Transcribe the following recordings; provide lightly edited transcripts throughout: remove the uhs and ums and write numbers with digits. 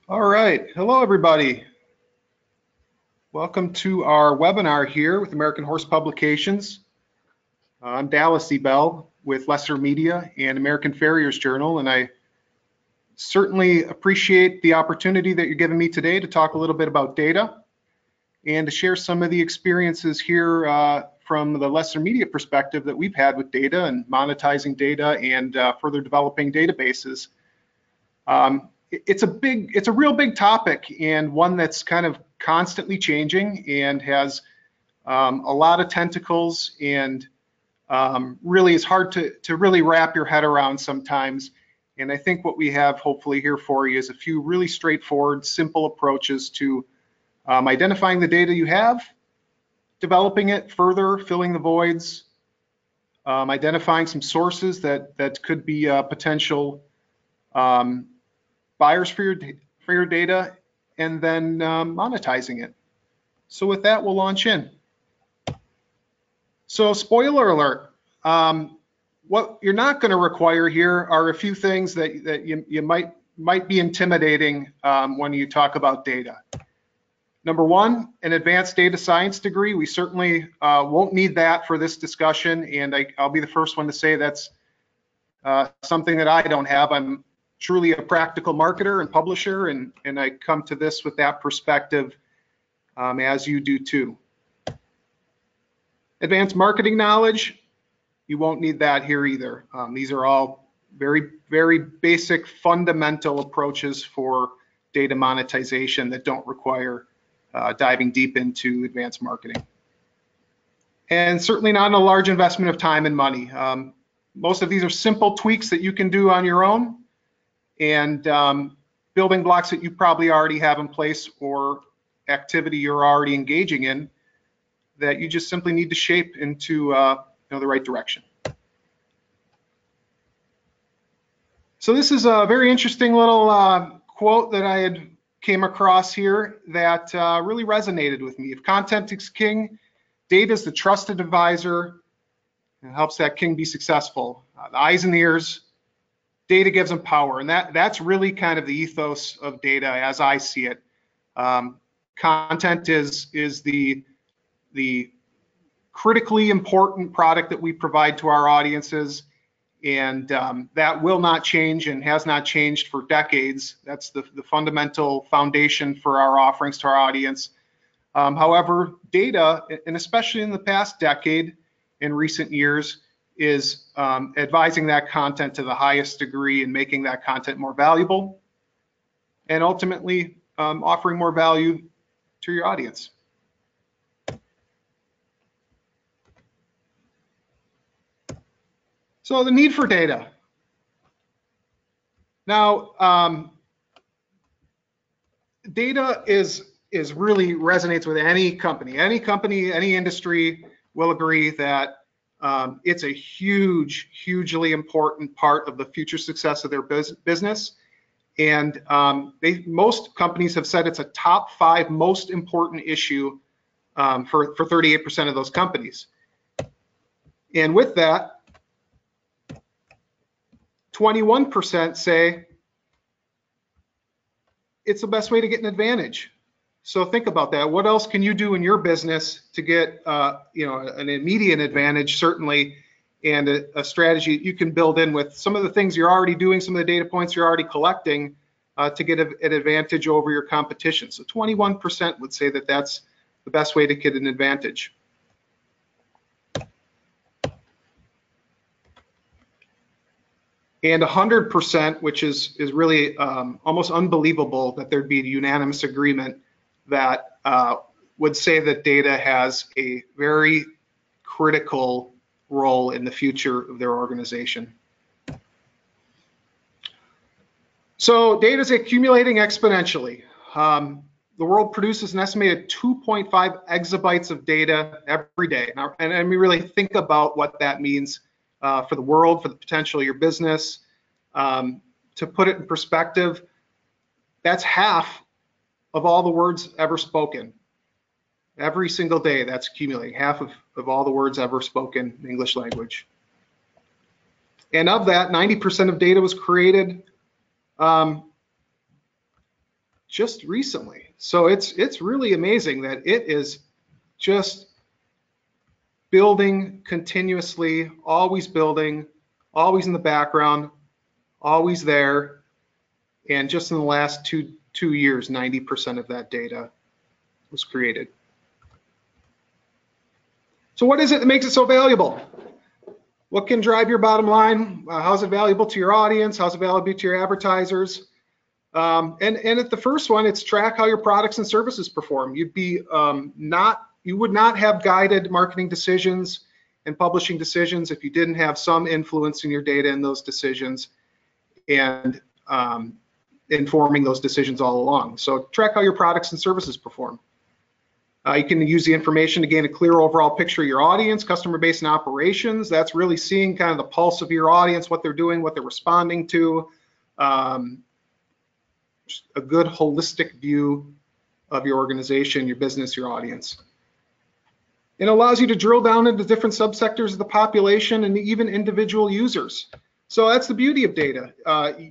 All right. Hello, everybody. Welcome to our webinar here with American Horse Publications. I'm Dallas Ziebell with Lessiter Media and American Farriers Journal, and I certainly appreciate the opportunity that you're giving me today to talk a little bit about data and to share some of the experiences here from the Lessiter Media perspective that we've had with data and monetizing data and further developing databases. It's a real big topic, and one that's kind of constantly changing and has a lot of tentacles, and really is hard to really wrap your head around sometimes. And I think what we have hopefully here for you is a few really straightforward, simple approaches to identifying the data you have, developing it further, filling the voids, identifying some sources that could be potential buyers for your data, and then monetizing it. So with that, we'll launch in. So spoiler alert, what you're not going to require here are a few things that you might be intimidating when you talk about data. Number one, an advanced data science degree. We certainly won't need that for this discussion, and I'll be the first one to say that's something that I don't have. I'm truly a practical marketer and publisher, and I come to this with that perspective, as you do too. Advanced marketing knowledge, you won't need that here either. These are all very, very basic fundamental approaches for data monetization that don't require diving deep into advanced marketing. And certainly not a large investment of time and money. Most of these are simple tweaks that you can do on your own, and building blocks that you probably already have in place or activity you're already engaging in that you just simply need to shape into the right direction. So this is a very interesting little quote that I had came across here that really resonated with me. If content is king, data is the trusted advisor and helps that king be successful. The eyes and ears, data gives them power, and that's really kind of the ethos of data as I see it. Content is the critically important product that we provide to our audiences, and that will not change and has not changed for decades. That's the fundamental foundation for our offerings to our audience. However, data, and especially in the past decade, in recent years, is advising that content to the highest degree and making that content more valuable, and ultimately offering more value to your audience. So the need for data. Now, data is really resonates with any company, any industry will agree that it's a hugely important part of the future success of their business. And most companies have said it's a top 5 most important issue for 38% of those companies. And with that, 21% say it's the best way to get an advantage. So think about that. What else can you do in your business to get an immediate advantage, certainly, and a strategy you can build in with some of the things you're already doing, some of the data points you're already collecting to get an advantage over your competition. So 21% would say that that's the best way to get an advantage. And 100%, which is really almost unbelievable that there'd be a unanimous agreement that would say that data has a very critical role in the future of their organization. So data is accumulating exponentially. The world produces an estimated 2.5 exabytes of data every day. Now, and we really think about what that means for the world, for the potential of your business. To put it in perspective, that's half of all the words ever spoken. Every single day, that's accumulating, half of all the words ever spoken in the English language. And of that, 90% of data was created just recently. So it's really amazing that it is just building continuously, always building, always in the background, always there. And just in the last two years, 90% of that data was created. So what is it that makes it so valuable? What can drive your bottom line? How's it valuable to your audience? How's it valuable to your advertisers? And at the first one, it's track how your products and services perform. You would not have guided marketing decisions and publishing decisions if you didn't have some influence in your data in those decisions and informing those decisions all along. So track how your products and services perform. You can use the information to gain a clear overall picture of your audience, customer base, and operations. That's really seeing kind of the pulse of your audience, what they're doing, what they're responding to. Just a good holistic view of your organization, your business, your audience. It allows you to drill down into different subsectors of the population and even individual users. So that's the beauty of data.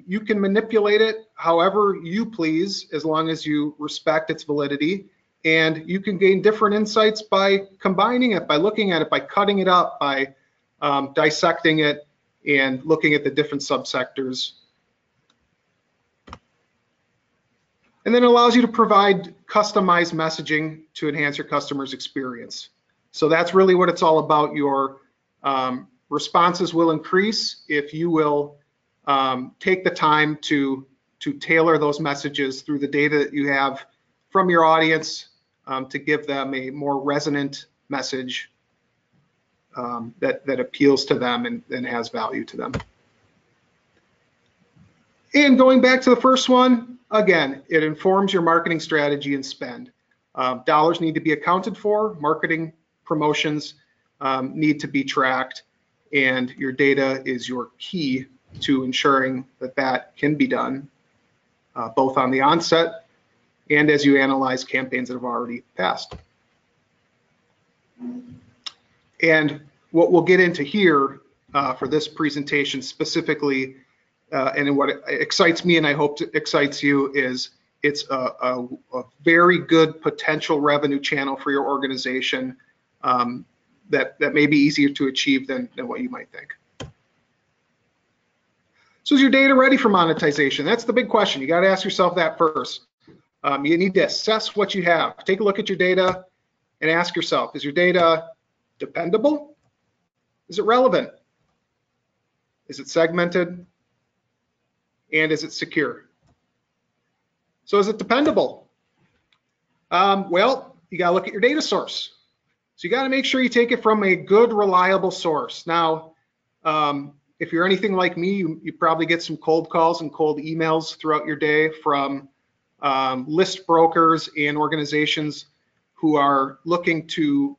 You can manipulate it however you please, as long as you respect its validity. And you can gain different insights by combining it, by looking at it, by cutting it up, by dissecting it and looking at the different subsectors. And then it allows you to provide customized messaging to enhance your customer's experience. So that's really what it's all about. Your responses will increase if you will take the time to tailor those messages through the data that you have from your audience to give them a more resonant message that appeals to them and has value to them. And going back to the first one, again, it informs your marketing strategy and spend. Dollars need to be accounted for, marketing promotions need to be tracked, and your data is your key to ensuring that that can be done, both on the onset and as you analyze campaigns that have already passed. And what we'll get into here for this presentation specifically, and what excites me and I hope excites you, is it's a very good potential revenue channel for your organization that may be easier to achieve than what you might think. So is your data ready for monetization? That's the big question. You got to ask yourself that first. You need to assess what you have. Take a look at your data and ask yourself, is your data dependable? Is it relevant? Is it segmented? And is it secure? So is it dependable? Well, you got to look at your data source. So you got to make sure you take it from a good, reliable source. Now, if you're anything like me, you probably get some cold calls and cold emails throughout your day from list brokers and organizations who are looking to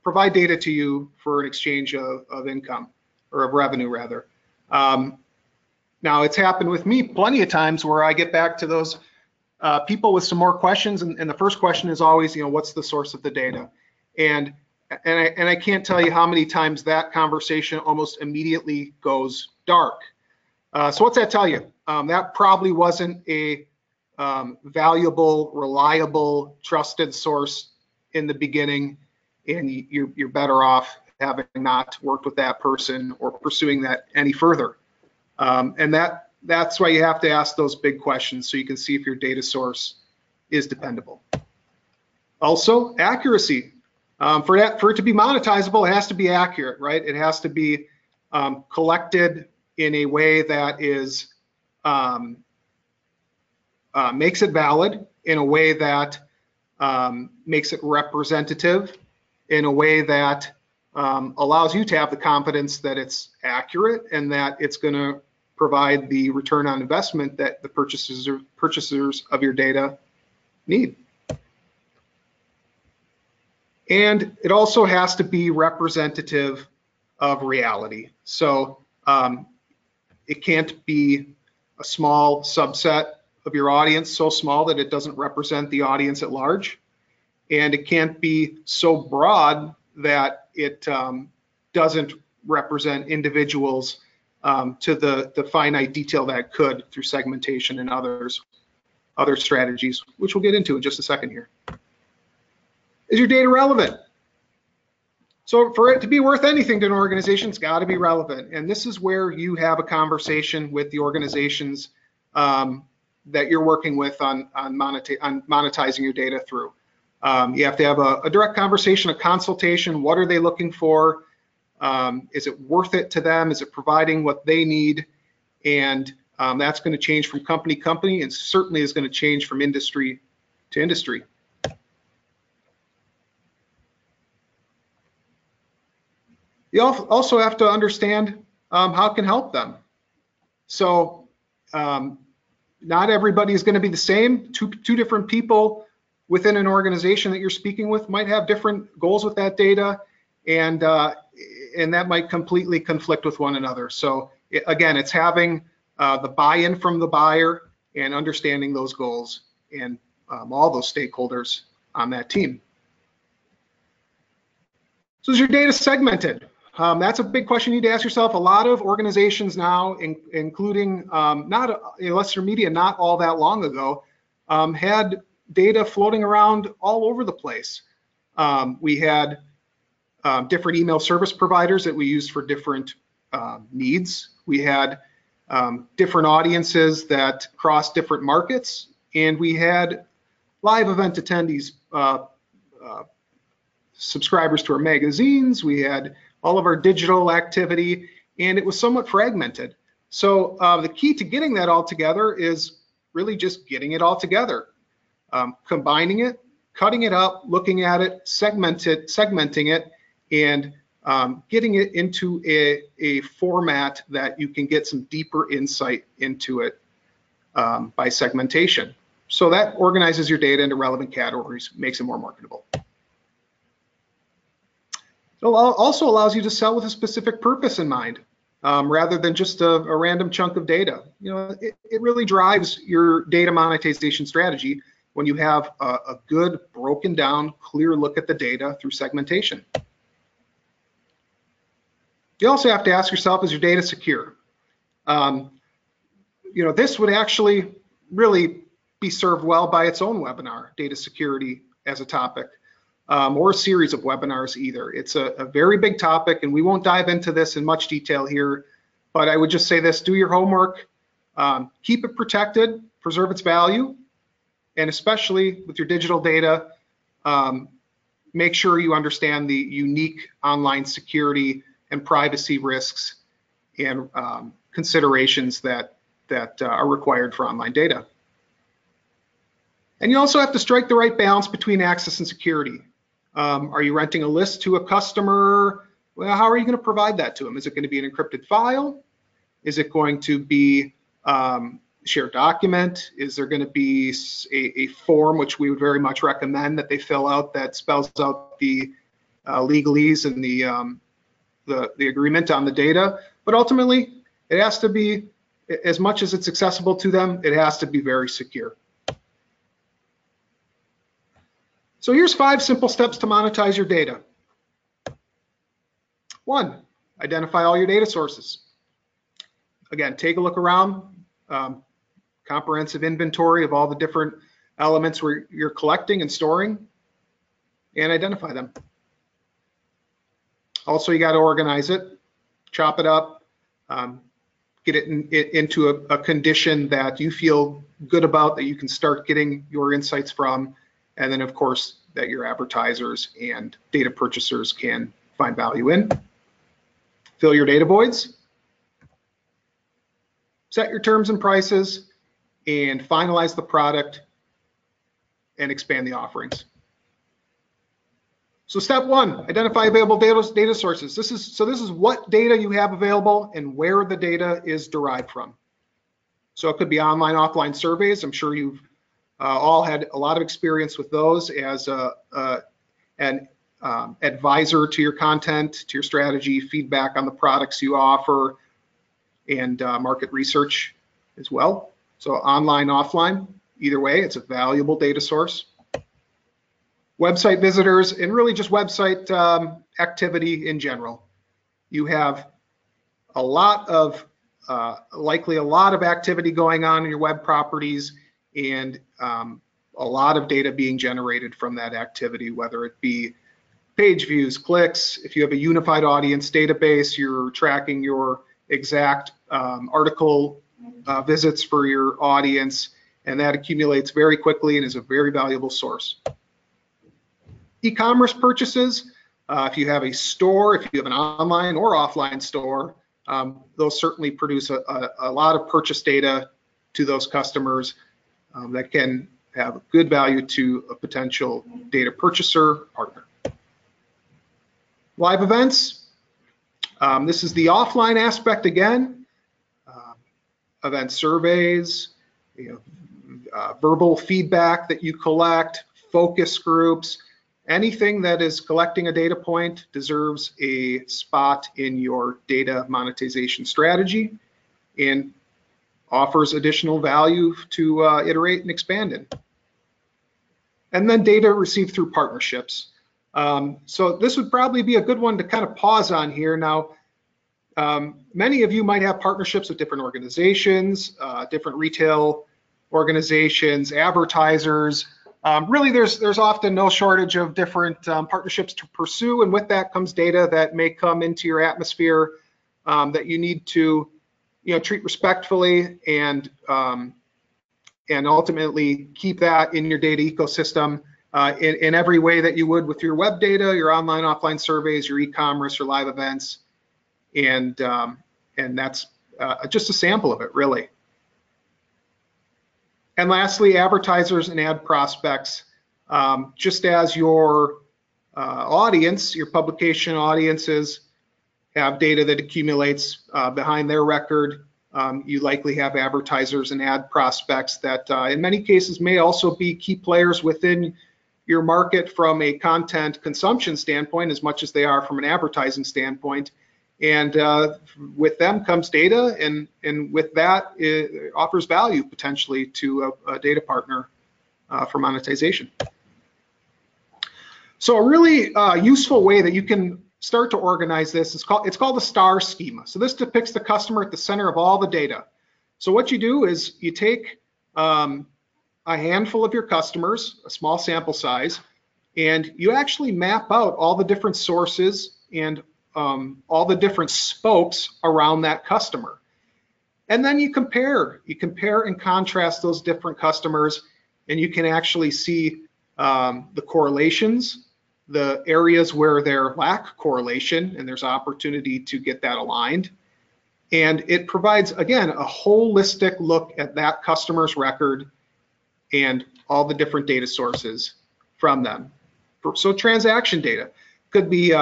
provide data to you for an exchange of income, or of revenue rather. Now, it's happened with me plenty of times where I get back to those people with some more questions, and the first question is always, what's the source of the data? And I can't tell you how many times that conversation almost immediately goes dark. So what's that tell you? That probably wasn't a valuable, reliable, trusted source in the beginning, and you're better off having not worked with that person or pursuing that any further. And that's why you have to ask those big questions so you can see if your data source is dependable. Also, accuracy. For it to be monetizable, it has to be accurate, right? It has to be collected in a way that is makes it valid, in a way that makes it representative, in a way that allows you to have the confidence that it's accurate and that it's going to provide the return on investment that the purchasers of your data need. And it also has to be representative of reality. So it can't be a small subset of your audience, so small that it doesn't represent the audience at large. And it can't be so broad that it doesn't represent individuals to the finite detail that it could through segmentation and others other strategies, which we'll get into in just a second here. Is your data relevant? So for it to be worth anything to an organization, it's got to be relevant. And this is where you have a conversation with the organizations that you're working with on monetizing your data through. You have to have a direct conversation, a consultation. What are they looking for? Is it worth it to them? Is it providing what they need? And that's going to change from company to company, and certainly is going to change from industry to industry. You also have to understand how it can help them. So not everybody is going to be the same. Two different people within an organization that you're speaking with might have different goals with that data, and that might completely conflict with one another. So again, it's having the buy-in from the buyer and understanding those goals and all those stakeholders on that team. So is your data segmented? That's a big question you need to ask yourself. A lot of organizations now, including Lessiter Media, not all that long ago, had data floating around all over the place. We had different email service providers that we used for different needs. We had different audiences that crossed different markets, and we had live event attendees, subscribers to our magazines. We had all of our digital activity, and it was somewhat fragmented. So the key to getting that all together is really just getting it all together, combining it, cutting it up, looking at it, segmenting it, and getting it into a format that you can get some deeper insight into it by segmentation. So that organizes your data into relevant categories, makes it more marketable. It also allows you to sell with a specific purpose in mind, rather than just a random chunk of data. It really drives your data monetization strategy when you have a good, broken down, clear look at the data through segmentation. You also have to ask yourself, is your data secure? This would actually really be served well by its own webinar, data security as a topic. Or a series of webinars either. It's a very big topic, and we won't dive into this in much detail here, but I would just say this: do your homework, keep it protected, preserve its value, and especially with your digital data, make sure you understand the unique online security and privacy risks and considerations that are required for online data. And you also have to strike the right balance between access and security. Are you renting a list to a customer? Well, how are you going to provide that to them? Is it going to be an encrypted file? Is it going to be a shared document? Is there going to be a form, which we would very much recommend that they fill out, that spells out the legalese and the agreement on the data? But ultimately, it has to be, as much as it's accessible to them, it has to be very secure. So here's 5 simple steps to monetize your data. 1, identify all your data sources. Again, take a look around, comprehensive inventory of all the different elements where you're collecting and storing, and identify them. Also, you got to organize it, chop it up, get it into a condition that you feel good about, that you can start getting your insights from. And then, of course, that your advertisers and data purchasers can find value in. Fill your data voids. Set your terms and prices, and finalize the product and expand the offerings. So step 1, identify available data sources. This is what data you have available and where the data is derived from. So it could be online, offline surveys. I'm sure you've all had a lot of experience with those as an advisor to your content, to your strategy, feedback on the products you offer, and market research as well. So online, offline, either way, it's a valuable data source. Website visitors, and really just website activity in general. You have a lot of, likely a lot of activity going on in your web properties, and a lot of data being generated from that activity, whether it be page views, clicks. If you have a unified audience database, you're tracking your exact article visits for your audience, and that accumulates very quickly and is a very valuable source. E-commerce purchases, if you have a store, if you have an online or offline store, those certainly produce a lot of purchase data to those customers that can have good value to a potential data purchaser partner. Live events, this is the offline aspect again. Event surveys, verbal feedback that you collect, focus groups, anything that is collecting a data point deserves a spot in your data monetization strategy and offers additional value to iterate and expand in. And then data received through partnerships. So this would probably be a good one to kind of pause on here. Now, many of you might have partnerships with different organizations, different retail organizations, advertisers. Really, there's often no shortage of different partnerships to pursue, and with that comes data that may come into your atmosphere that you need to, treat respectfully and ultimately keep that in your data ecosystem in every way that you would with your web data, your online, offline surveys, your e-commerce, your live events, and that's just a sample of it, really. And lastly, advertisers and ad prospects. Just as your audience, your publication audiences have data that accumulates behind their record, you likely have advertisers and ad prospects that in many cases may also be key players within your market from a content consumption standpoint as much as they are from an advertising standpoint. And with them comes data, and with that, it offers value potentially to a data partner for monetization. So a really useful way that you can start to organize this is it's called the STAR schema. So this depicts the customer at the center of all the data. So what you do is you take a handful of your customers, a small sample size, and you actually map out all the different sources and all the different spokes around that customer. And then you compare and contrast those different customers, and you can actually see the correlations, the areas where there lack correlation, and there's opportunity to get that aligned. And it provides, again, a holistic look at that customer's record and all the different data sources from them. So transaction data could be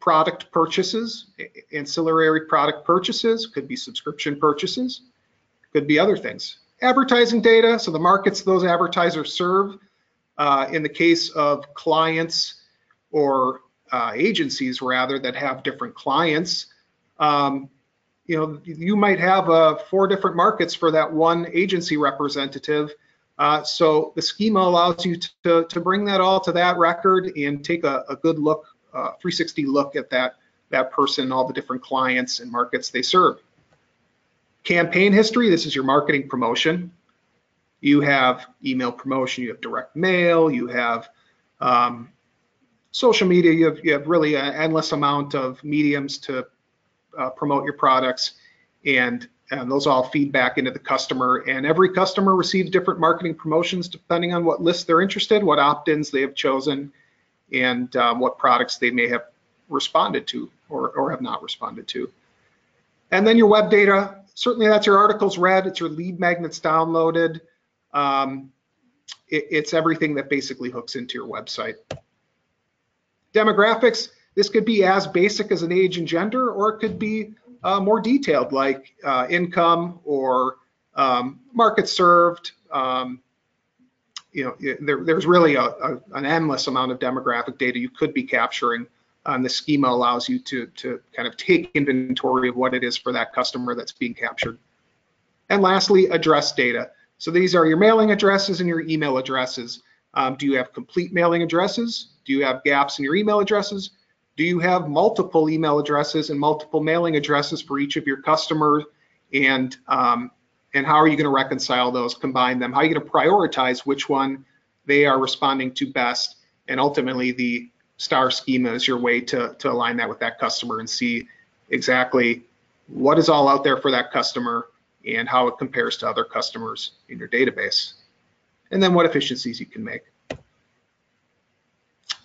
product purchases, ancillary product purchases, could be subscription purchases, could be other things. Advertising data, so the markets those advertisers serve. In the case of clients or agencies rather that have different clients, you might have 4 different markets for that one agency representative. So the schema allows you to bring that all to that record and take a good look, 360 look at that person and all the different clients and markets they serve. Campaign history, this is your marketing promotion. You have email promotion, you have direct mail, you have social media, you have really an endless amount of mediums to promote your products, and those all feed back into the customer, and every customer receives different marketing promotions depending on what list they're interested, what opt-ins they have chosen, and what products they may have responded to or have not responded to. And then your web data, certainly that's your articles read, it's your lead magnets downloaded, it's everything that basically hooks into your website. Demographics, this could be as basic as an age and gender, or it could be more detailed, like income or market served. There's really an endless amount of demographic data you could be capturing. The schema allows you to kind of take inventory of what it is for that customer that's being captured. And lastly, address data. So these are your mailing addresses and your email addresses. Do you have complete mailing addresses? Do you have gaps in your email addresses? Do you have multiple email addresses and multiple mailing addresses for each of your customers? And and how are you going to reconcile those, combine them? How are you going to prioritize which one they are responding to best? And ultimately, the STAR schema is your way to align that with that customer and see exactly what is all out there for that customer and how it compares to other customers in your database. And then what efficiencies you can make.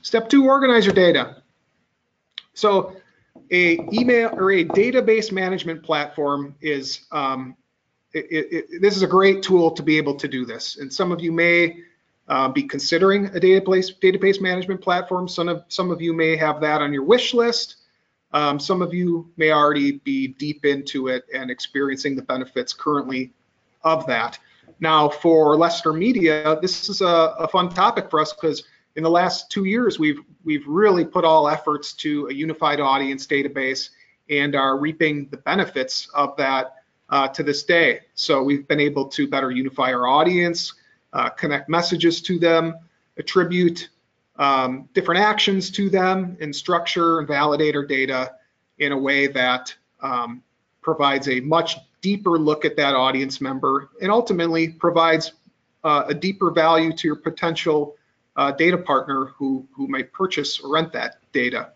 Step 2, organize your data. So a email or a database management platform is, this is a great tool to be able to do this. And some of you may be considering a database management platform. Some of you may have that on your wish list. Some of you may already be deep into it and experiencing the benefits currently of that. Now, for Lessiter Media, this is a fun topic for us because in the last 2 years, we've really put all efforts to a unified audience database and are reaping the benefits of that to this day. So we've been able to better unify our audience, connect messages to them, attribute different actions to them, and structure and validate our data in a way that provides a much deeper look at that audience member and ultimately provides a deeper value to your potential data partner who might purchase or rent that data.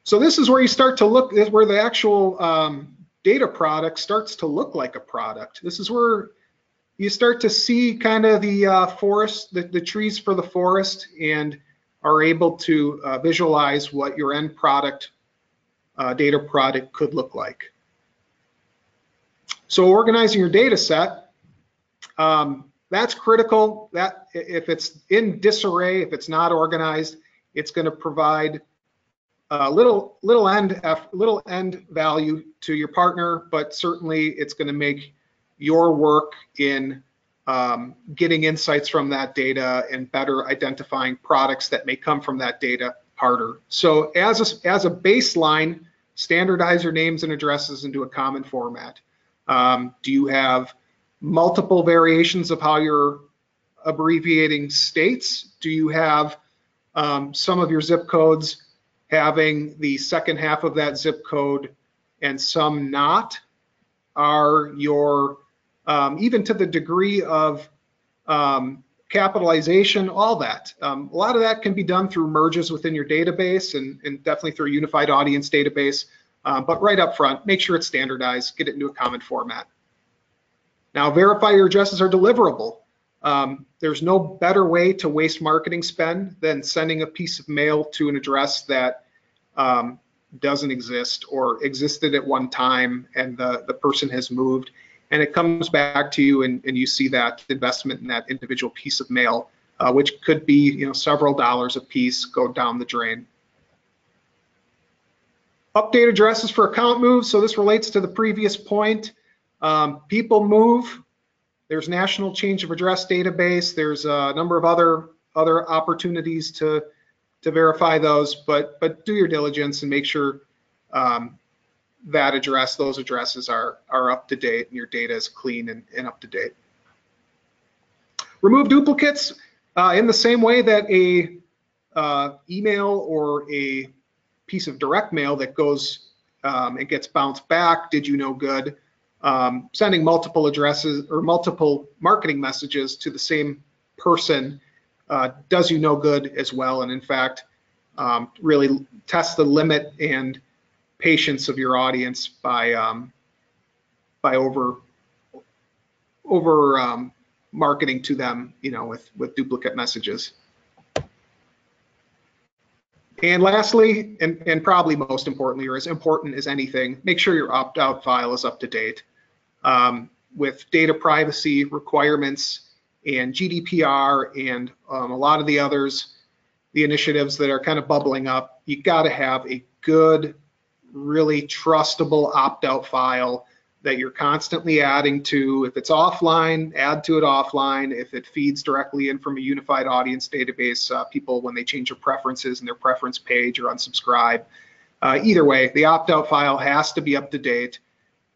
So this is where you start to look, is where the actual data product starts to look like a product. This is where you start to see kind of the forest, the trees for the forest, and are able to visualize what your end product, data product could look like. So organizing your data set, that's critical. That if it's in disarray, if it's not organized, it's going to provide little end value to your partner, but certainly it's going to make your work in getting insights from that data and better identifying products that may come from that data harder. So as a baseline, standardize your names and addresses into a common format. Do you have multiple variations of how you're abbreviating states? Do you have some of your zip codes having the second half of that zip code and some not? Are your, even to the degree of capitalization, all that. A lot of that can be done through merges within your database and definitely through a unified audience database. But right up front, make sure it's standardized, get it into a common format. Now, verify your addresses are deliverable. There's no better way to waste marketing spend than sending a piece of mail to an address that doesn't exist or existed at one time and the person has moved, and it comes back to you and you see that investment in that individual piece of mail, which could be several dollars a piece, go down the drain. Update addresses for account moves. So this relates to the previous point. People move. There's National Change of Address Database. There's a number of other opportunities to verify those, but do your diligence and make sure those addresses are up to date and your data is clean and up to date. Remove duplicates in the same way that a email or a piece of direct mail that goes and gets bounced back, did you no good? Sending multiple addresses or multiple marketing messages to the same person does you no good as well, and in fact really test the limit and patience of your audience by over marketing to them with duplicate messages. And lastly, and probably most importantly, or as important as anything, make sure your opt-out file is up to date. With data privacy requirements and GDPR and a lot of the others, the initiatives that are kind of bubbling up, you got to have a good, really trustable opt-out file that you're constantly adding to. If it's offline, add to it offline. If it feeds directly in from a unified audience database, people, when they change their preferences in their preference page or unsubscribe, either way, the opt-out file has to be up to date,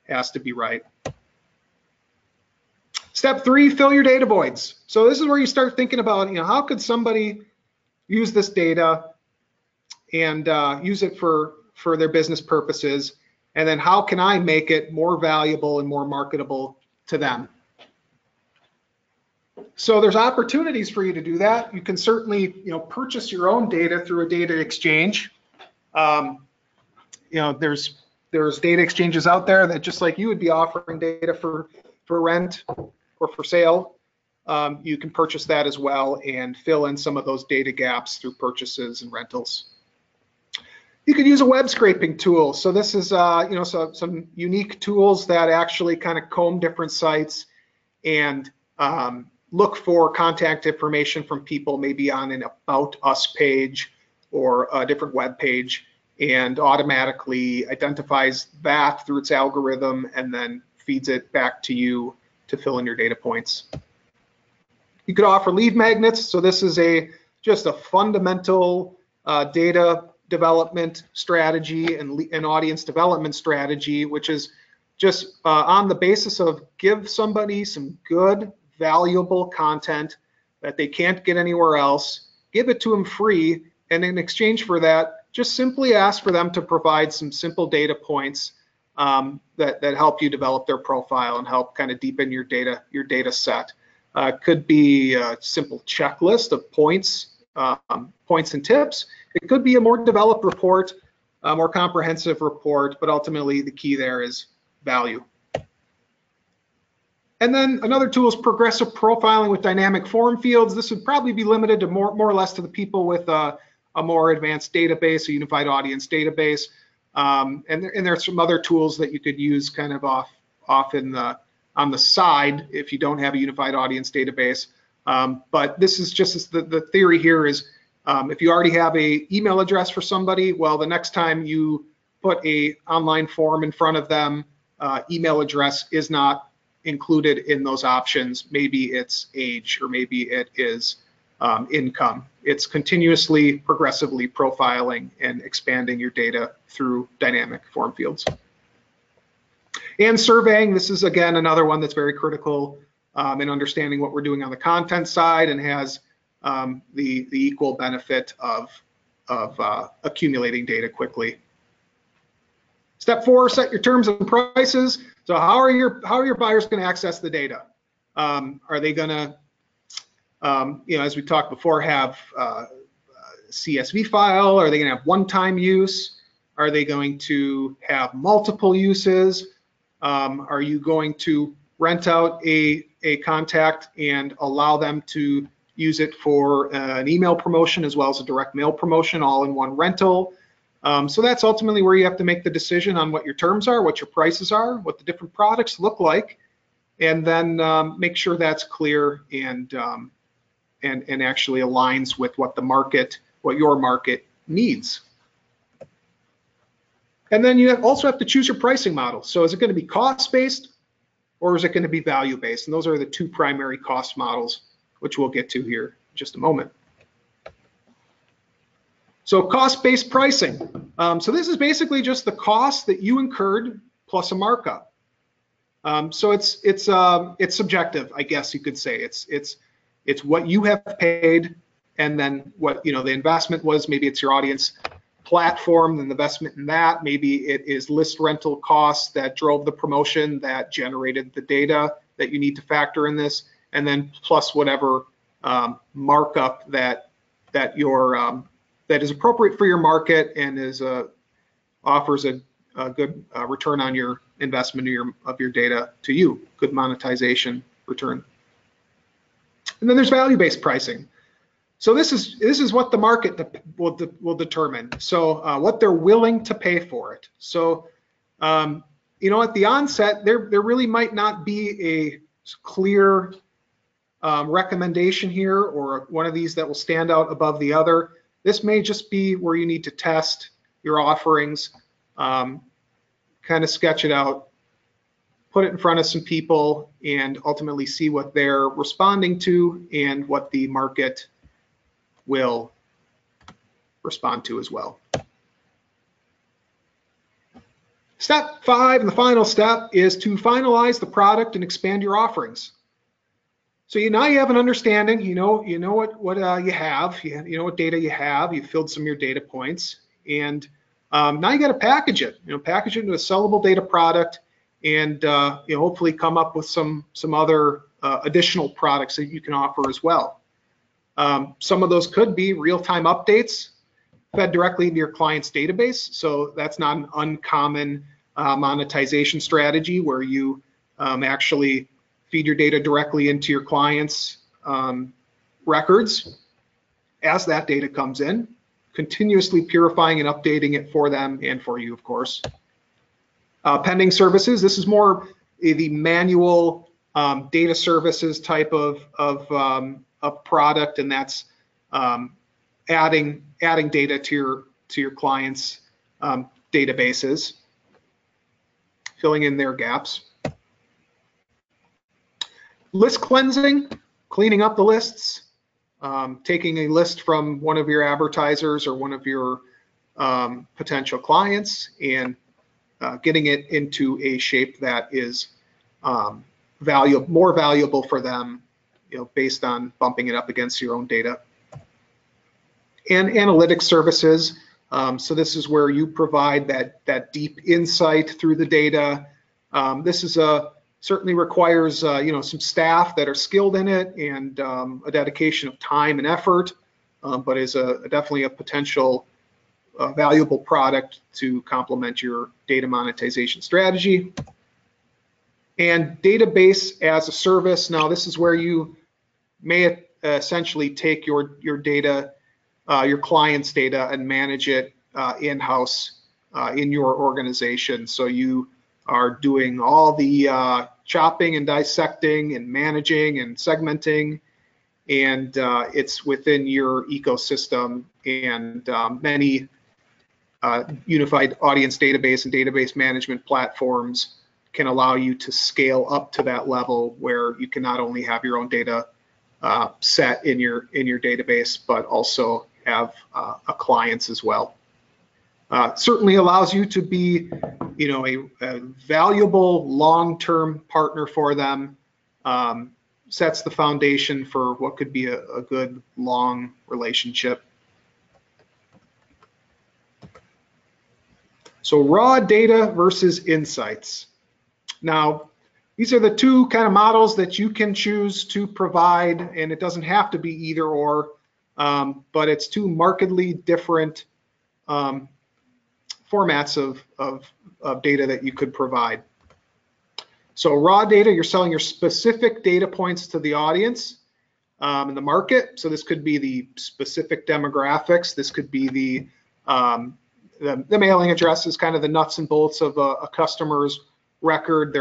has to be right. Step 3, fill your data voids. So this is where you start thinking about, how could somebody use this data and use it for their business purposes. and then how can I make it more valuable and more marketable to them? So there's opportunities for you to do that. You can certainly, purchase your own data through a data exchange. There's data exchanges out there that, just like you would be offering data for rent or for sale, you can purchase that as well and fill in some of those data gaps through purchases and rentals. You could use a web scraping tool. So this is some unique tools that actually kind of comb different sites and look for contact information from people, maybe on an About Us page or a different web page, and automatically identifies that through its algorithm and then feeds it back to you to fill in your data points. You could offer lead magnets. So this is just a fundamental data development strategy and audience development strategy, which is just on the basis of give somebody some good, valuable content that they can't get anywhere else, give it to them free, and in exchange for that, just simply ask for them to provide some simple data points that help you develop their profile and help kind of deepen your data set. Could be a simple checklist of points and tips. It could be a more developed report, a more comprehensive report, but ultimately the key there is value. And then another tool is progressive profiling with dynamic form fields. This would probably be limited to more or less to the people with a more advanced database, a unified audience database. And there's some other tools that you could use kind of off on the side if you don't have a unified audience database. But this is just the theory here is if you already have an email address for somebody, well, the next time you put an online form in front of them, email address is not included in those options. Maybe it's age, or maybe it is income. It's continuously, progressively profiling and expanding your data through dynamic form fields. And surveying, this is again another one that's very critical in understanding what we're doing on the content side, and has the equal benefit of accumulating data quickly. Step 4, set your terms and prices. So how are your buyers going to access the data? Are they going to, as we talked before, have a CSV file? Are they going to have one-time use? Are they going to have multiple uses? Are you going to rent out a contact and allow them to use it for an email promotion as well as a direct mail promotion all in one rental? So that's ultimately where you have to make the decision on what your terms are, what your prices are, what the different products look like, and then make sure that's clear and actually aligns with what your market needs. And then you also have to choose your pricing model. So is it going to be cost-based, or is it going to be value-based? And those are the two primary cost models, which we'll get to here in just a moment. So cost-based pricing. So this is basically just the cost that you incurred plus a markup. So it's subjective, I guess you could say. It's what you have paid, and then what the investment was. Maybe it's your audience platform, the investment in that. Maybe it is list rental costs that drove the promotion that generated the data that you need to factor in this, and then plus whatever markup that is appropriate for your market and offers a good return on your investment of your data to you, good monetization return. And then there's value-based pricing. So this is what the market will determine. So what they're willing to pay for it. So at the onset, there really might not be a clear recommendation here, or one of these that will stand out above the other. This may just be where you need to test your offerings, kind of sketch it out, put it in front of some people, and ultimately see what they're responding to and what the market will respond to as well. Step 5, and the final step, is to finalize the product and expand your offerings. So now you have an understanding. You know what you have. You know what data you have. You've filled some of your data points, and Now you got to package it, package it into a sellable data product, and hopefully come up with some other additional products that you can offer as well. Some of those could be real-time updates fed directly into your client's database. So that's not an uncommon monetization strategy where you actually feed your data directly into your client's records as that data comes in, continuously purifying and updating it for them and for you, of course. Pending services, this is more the manual data services type of product, and that's adding data to your clients' databases, filling in their gaps. List cleansing, cleaning up the lists, taking a list from one of your advertisers or one of your potential clients and getting it into a shape that is more valuable for them, based on bumping it up against your own data. And analytics services. So this is where you provide that deep insight through the data. This is certainly requires some staff that are skilled in it and a dedication of time and effort, but is definitely a potential valuable product to complement your data monetization strategy. And database as a service. Now this is where you may essentially take your data, your client's data, and manage it in-house in your organization. So you are doing all the chopping and dissecting and managing and segmenting, and it's within your ecosystem, and many unified audience database and database management platforms can allow you to scale up to that level where you can not only have your own data set in your database, but also have a clients as well. Certainly allows you to be, a valuable long-term partner for them. Sets the foundation for what could be a good long relationship. So raw data versus insights. Now, these are the two kind of models that you can choose to provide, and it doesn't have to be either or, but it's two markedly different formats of data that you could provide. So raw data, you're selling your specific data points to the audience in the market. So this could be the specific demographics. This could be the mailing address is kind of the nuts and bolts of a customer's record,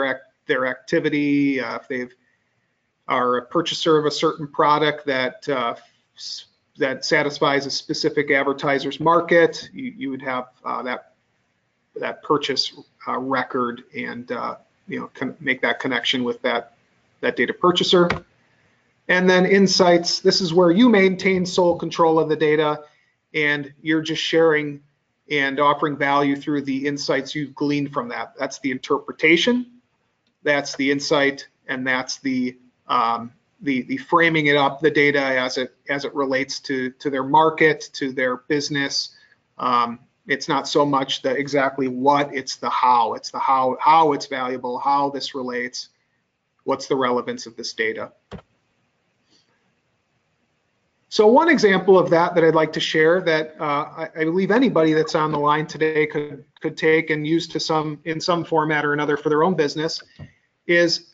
their activity, if they are a purchaser of a certain product that satisfies a specific advertiser's market, you would have that purchase record and make that connection with that data purchaser. And then insights, this is where you maintain sole control of the data and you're just sharing and offering value through the insights you've gleaned from that. That's the interpretation, that's the insight, and that's the framing it up, the data as it relates to their market, to their business. It's not so much the exactly what, it's the how. It's the how it's valuable, how this relates, what's the relevance of this data. So one example of that I'd like to share that I believe anybody that's on the line today could take and use in some format or another for their own business is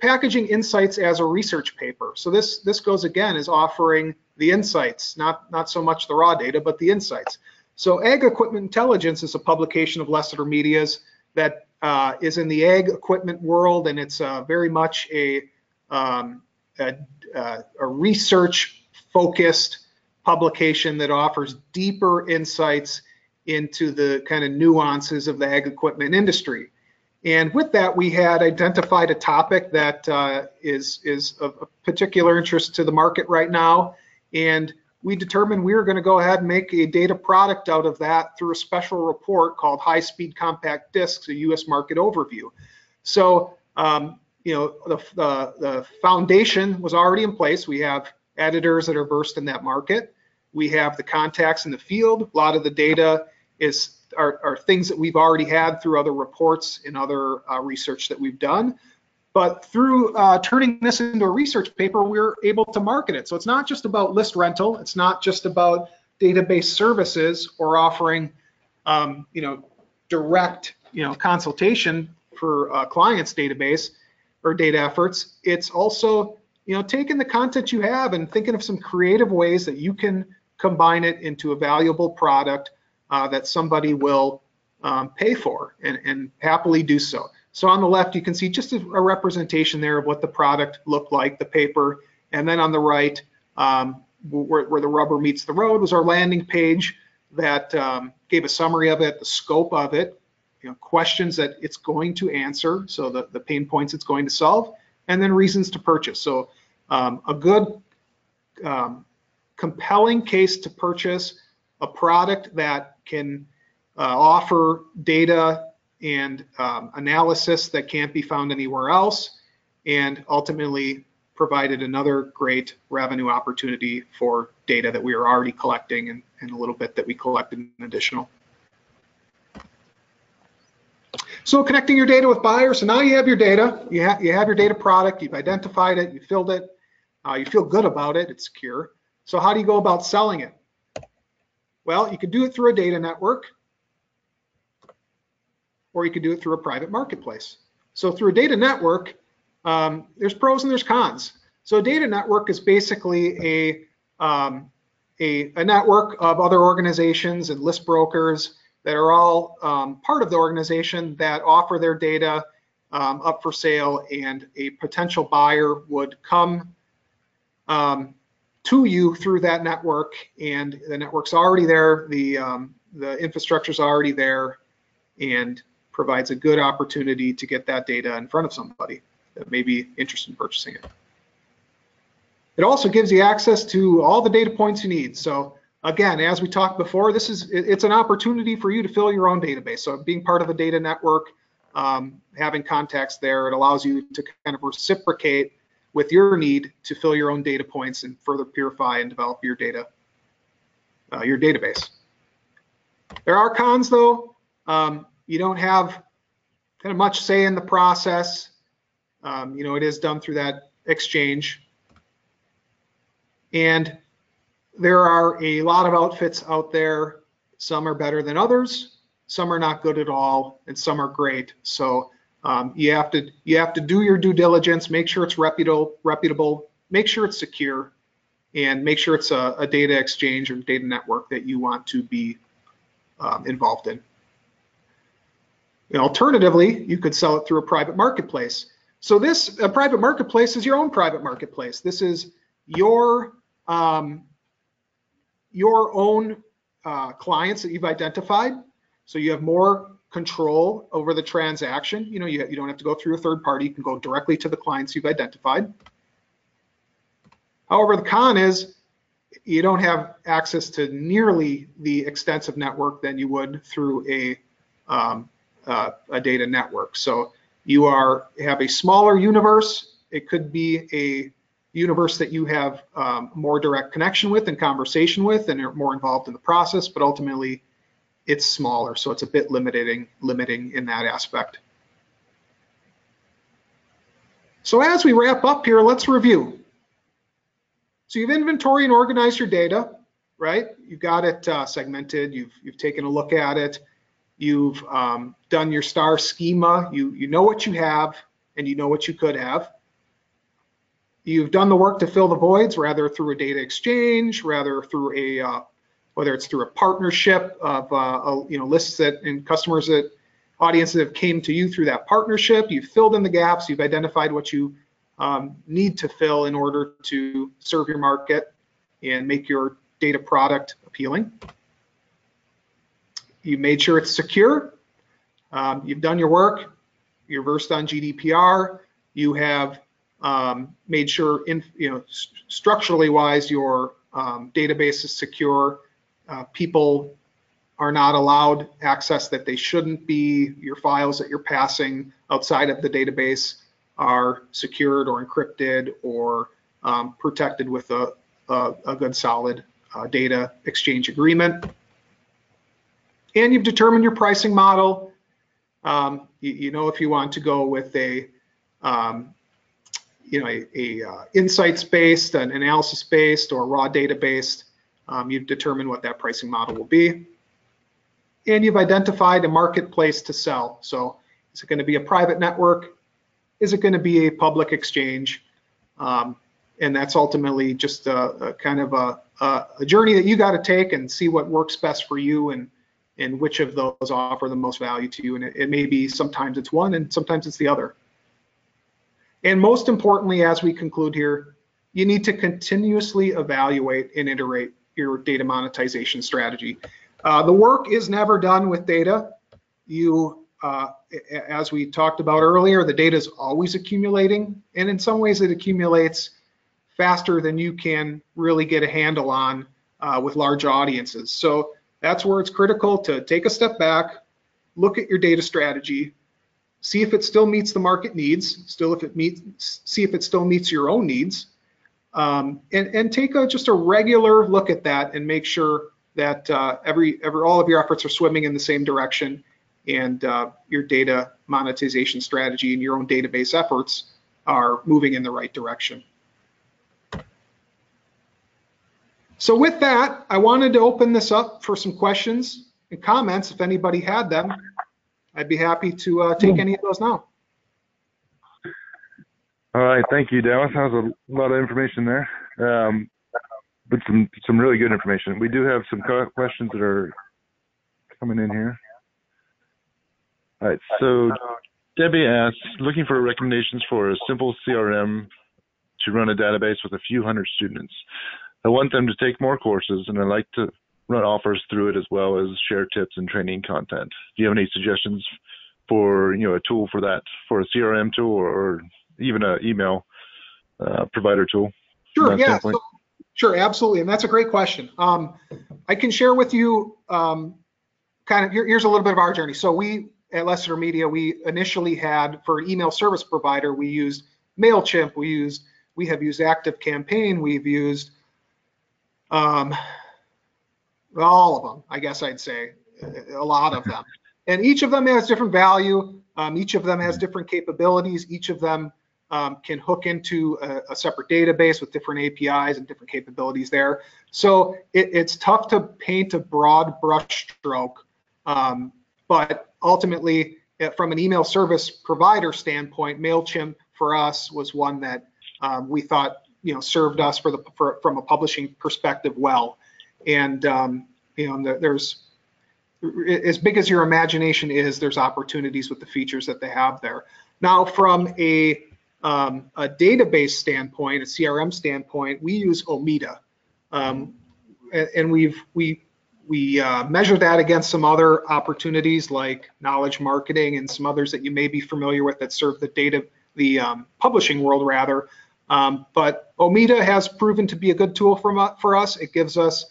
packaging insights as a research paper. So this goes again is offering the insights, not so much the raw data, but the insights. So Ag Equipment Intelligence is a publication of Lessiter Media's that is in the ag equipment world, and it's very much a research-focused publication that offers deeper insights into the kind of nuances of the ag equipment industry. And with that, we had identified a topic that is of particular interest to the market right now, and we determined we were going to go ahead and make a data product out of that through a special report called High Speed Compact Discs, a U.S. market overview. So, the foundation was already in place. We have editors that are versed in that market. We have the contacts in the field. A lot of the data are things that we've already had through other reports and other research that we've done. But through turning this into a research paper, we're able to market it. So it's not just about list rental. It's not just about database services or offering, direct, consultation for clients' database or data efforts. It's also, taking the content you have and thinking of some creative ways that you can combine it into a valuable product that somebody will pay for and happily do so. So on the left, you can see just a representation there of what the product looked like, the paper. And then on the right, where the rubber meets the road, was our landing page that gave a summary of it, the scope of it, questions that it's going to answer, so the pain points it's going to solve, and then reasons to purchase. So a good, compelling case to purchase a product that can offer data and analysis that can't be found anywhere else, and ultimately provided another great revenue opportunity for data that we are already collecting and a little bit that we collected in additional. So connecting your data with buyers. So now you have your data, you have your data product, you've identified it, you filled it, you feel good about it, it's secure. So how do you go about selling it? Well, you could do it through a data network, or you could do it through a private marketplace. So through a data network, there's pros and there's cons. So a data network is basically a network of other organizations and list brokers that are all part of the organization that offer their data up for sale, and a potential buyer would come to you through that network, and the network's already there, the infrastructure's already there, and provides a good opportunity to get that data in front of somebody that may be interested in purchasing it. It also gives you access to all the data points you need. So again, as we talked before, it's an opportunity for you to fill your own database. So being part of a data network, having contacts there, it allows you to kind of reciprocate with your need to fill your own data points and further purify and develop your data, your database. There are cons though. You don't have kind of much say in the process. It is done through that exchange. And there are a lot of outfits out there. Some are better than others. Some are not good at all, and some are great. So you have to do your due diligence, make sure it's reputable, make sure it's secure, and make sure it's a data exchange or data network that you want to be involved in. Alternatively, you could sell it through a private marketplace. So a private marketplace is your own private marketplace. This is your own clients that you've identified. So you have more control over the transaction. You don't have to go through a third party. You can go directly to the clients you've identified. However, the con is you don't have access to nearly the extensive network than you would through a data network. So you have a smaller universe. It could be a universe that you have more direct connection with and conversation with, and are more involved in the process, but ultimately it's smaller, so it's a bit limiting in that aspect. So as we wrap up here, let's review. So you've inventory and organized your data, right? You've got it segmented, you've taken a look at it, you've done your star schema, you know what you have and you know what you could have. You've done the work to fill the voids, rather through a data exchange, rather through whether it's through a partnership of lists and customers audiences that have came to you through that partnership. You've filled in the gaps, you've identified what you need to fill in order to serve your market and make your data product appealing. You made sure it's secure. You've done your work. You're versed on GDPR. You have made sure, structurally wise, your database is secure. People are not allowed access that they shouldn't be. Your files that you're passing outside of the database are secured or encrypted or protected with a good solid data exchange agreement. and you've determined your pricing model. You know if you want to go with a insights-based, an analysis-based, or raw data-based. You've determined what that pricing model will be. And you've identified a marketplace to sell. So is it going to be a private network? Is it going to be a public exchange? And that's ultimately just a kind of a journey that you got to take and see what works best for you and which of those offer the most value to you. And it may be sometimes it's one and sometimes it's the other. And most importantly, as we conclude here, you need to continuously evaluate and iterate your data monetization strategy. The work is never done with data. As we talked about earlier, the data is always accumulating, and in some ways it accumulates faster than you can really get a handle on with large audiences. So that's where it's critical to take a step back, look at your data strategy, see if it still meets the market needs, see if it still meets your own needs, and take just a regular look at that and make sure that all of your efforts are swimming in the same direction, and your data monetization strategy and your own database efforts are moving in the right direction. So with that, I wanted to open this up for some questions and comments. If anybody had them, I'd be happy to take any of those now. All right, thank you, Dallas. That was a lot of information there, but some really good information. We do have some questions that are coming in here. All right, so Debbie asks, looking for recommendations for a simple CRM to run a database with a few hundred students. I want them to take more courses, and I like to run offers through it as well as share tips and training content. Do you have any suggestions for a tool for that, for a CRM tool or even an email provider tool? Sure, yeah, sure, absolutely, and that's a great question. I can share with you here's a little bit of our journey. So we at Lessiter Media, we initially had, for an email service provider, we used MailChimp, we have used ActiveCampaign, we've used all of them, I guess I'd say, a lot of them. And each of them has different value. Each of them has different capabilities. Each of them can hook into a separate database with different APIs and different capabilities there. So it's tough to paint a broad brush stroke, but ultimately, from an email service provider standpoint, MailChimp for us was one that we thought served us from a publishing perspective well. And there's, as big as your imagination is, there's opportunities with the features that they have there. Now, from a database standpoint, a CRM standpoint, we use Omeda, and we measure that against some other opportunities like knowledge marketing and some others that you may be familiar with that serve the publishing world rather. But Omeda has proven to be a good tool for us. It gives us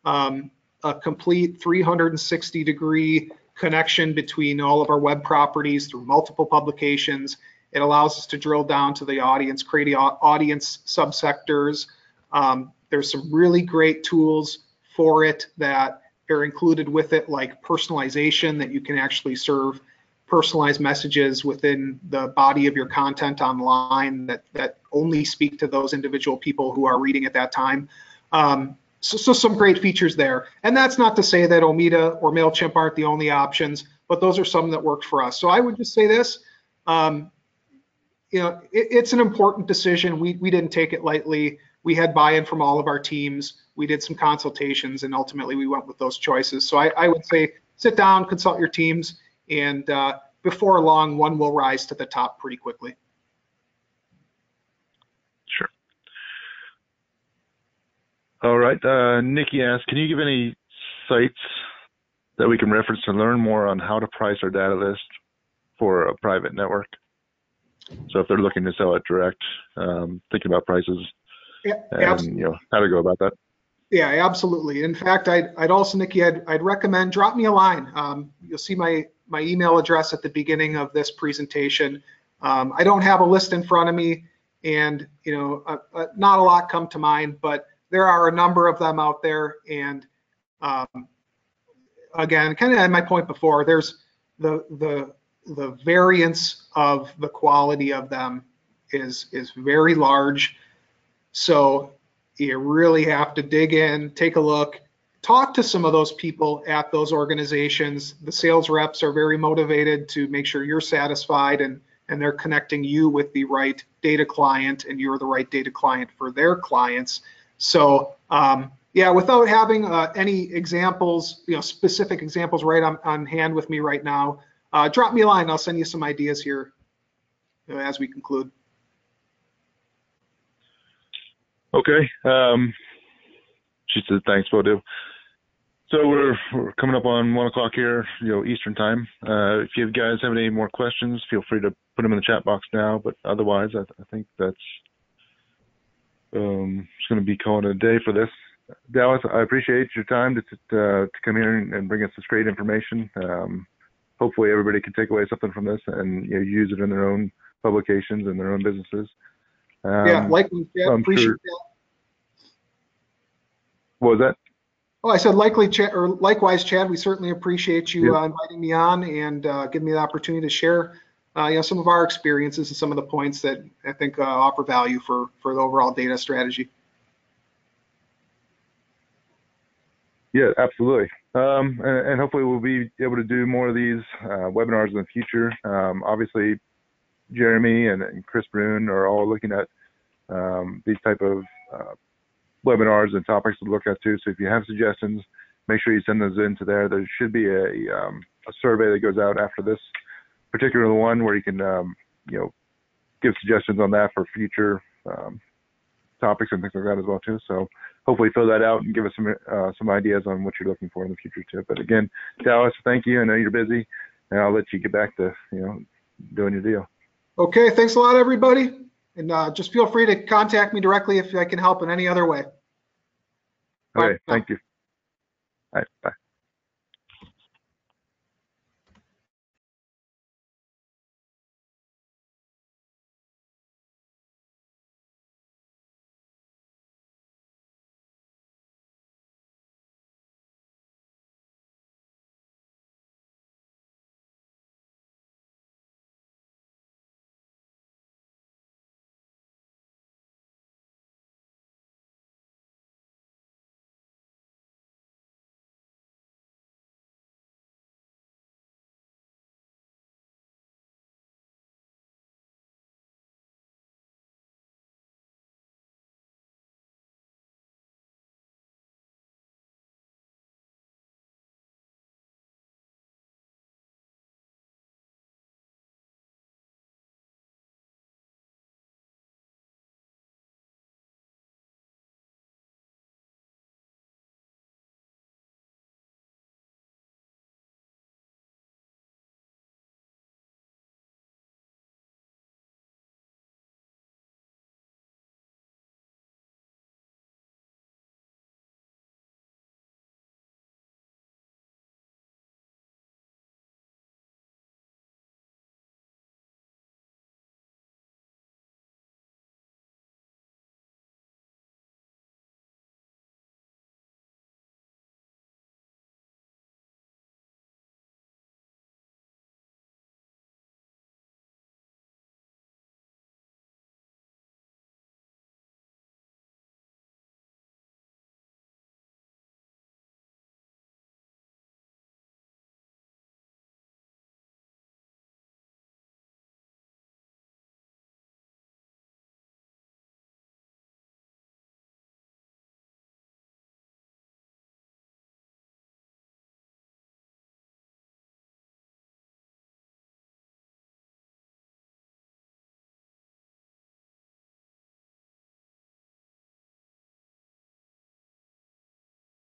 a complete 360-degree connection between all of our web properties through multiple publications. It allows us to drill down to the audience, create audience subsectors. There's some really great tools for it that are included with it, like personalization, that you can actually serve personalized messages within the body of your content online that only speak to those individual people who are reading at that time. So some great features there. And that's not to say that Omeda or MailChimp aren't the only options, but those are some that worked for us. So I would just say this, it's an important decision. We didn't take it lightly. We had buy-in from all of our teams. We did some consultations, and ultimately we went with those choices. So I would say sit down, consult your teams, and before long, one will rise to the top pretty quickly. Sure. All right. Nikki asks, can you give any sites that we can reference to learn more on how to price our data list for a private network? So if they're looking to sell it direct, thinking about prices, yeah, and how to go about that. Yeah, absolutely. In fact, I'd also, Nikki, I'd recommend drop me a line. You'll see my email address at the beginning of this presentation. I don't have a list in front of me, and not a lot come to mind, but there are a number of them out there, and again, kind of at my point before, there's the variance of the quality of them is very large. So you really have to dig in, take a look, talk to some of those people at those organizations. The sales reps are very motivated to make sure you're satisfied, and they're connecting you with the right data client, and you're the right data client for their clients. So yeah, without having any examples, specific examples right on hand with me right now, drop me a line. I'll send you some ideas here as we conclude. Okay. She said, thanks, will do. So we're coming up on 1 o'clock here, Eastern time. If you guys have any more questions, feel free to put them in the chat box now. But otherwise, I think that's just going to be calling it a day for this. Dallas, I appreciate your time to come here and bring us this great information. Hopefully everybody can take away something from this and use it in their own publications and their own businesses. Yeah, likely, Chad. Appreciate that. What was that? Oh, I said likewise, Chad. We certainly appreciate you inviting me on and giving me the opportunity to share some of our experiences and some of the points that I think offer value for the overall data strategy. Yeah, absolutely. And hopefully we'll be able to do more of these webinars in the future. Obviously, Jeremy and Chris Brune are all looking at these type of webinars and topics to look at too. So if you have suggestions, make sure you send those into there. There should be a survey that goes out after this particular one where you can give suggestions on that for future topics and things like that as well too. So hopefully fill that out and give us some ideas on what you're looking for in the future too. But again, Dallas, thank you. I know you're busy, and I'll let you get back to doing your deal. Okay, thanks a lot, everybody. And just feel free to contact me directly if I can help in any other way. Okay, thank you. All right, bye.